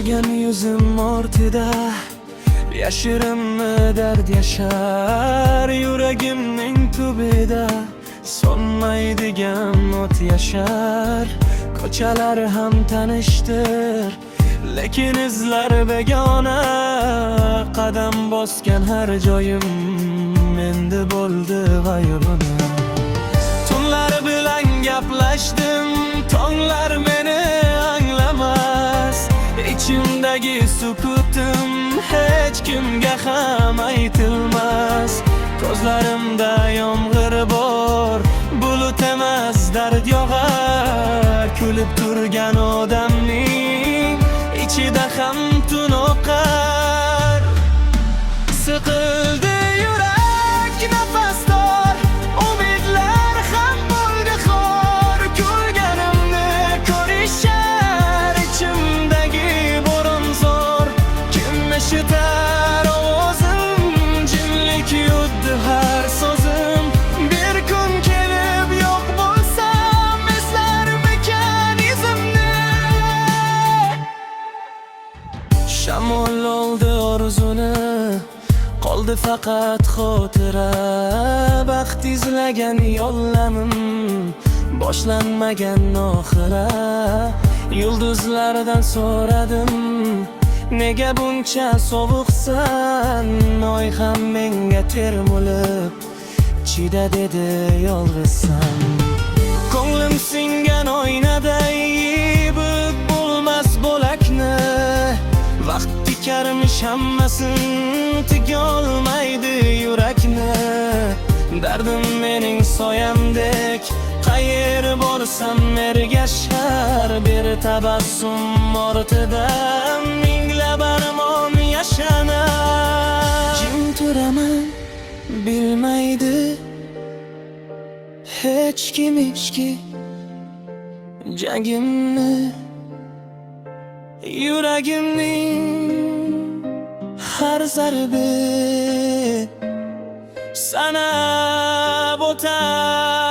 Kulgan yuzim ortida yashirinma dard yashar. Yuragimning tubida so'nmaydigan o't yashar. Ko'chalar ham tanishdir, lekin izlar begona. Qadam bosgan har joyim endi bo'ldi g'aybona. Tunlar bilan gaplashdim, tonglar meni anglamas. İçimdagi sukutim hech kimga ham aytilmas. Ko'zlarimda yomg'ir bor, bulut emas dard yog'ar. Kulib turgan odamning ichida ham tun oqar. Siqildi yurak, nafas tor, umidlar ham bo'ldi xor. Kulganimni ko'rishar, ichimdagi bo'ron zor. Kim eshitar ovozim, jimlik yutdi har so'zim. Bir kun kelib yo'q bo'lsam, eslarmikan izimni. Shamol oldi orzuni, qoldi faqat xotira. Baxt izlagan yo'llarim, boshlanmagan oxira. Yulduzlardan so'radim, nega buncha sovuqsan? Oy ham menga termulib, chida dedi yolg'izsan. Ko'nglim singan oynaday yibib bo'lmas bo'lakni. Vaqt tikarmish hammasin, tigolmaydi yurakni. Dardim mening soyamdek, qayer borsam ergashar. Bir tabassum ortida minglab armon yashanar. Jim turaman, bilmaydi hech kim ichki jangimni. Yuragimning har zarbi sanab o'tar.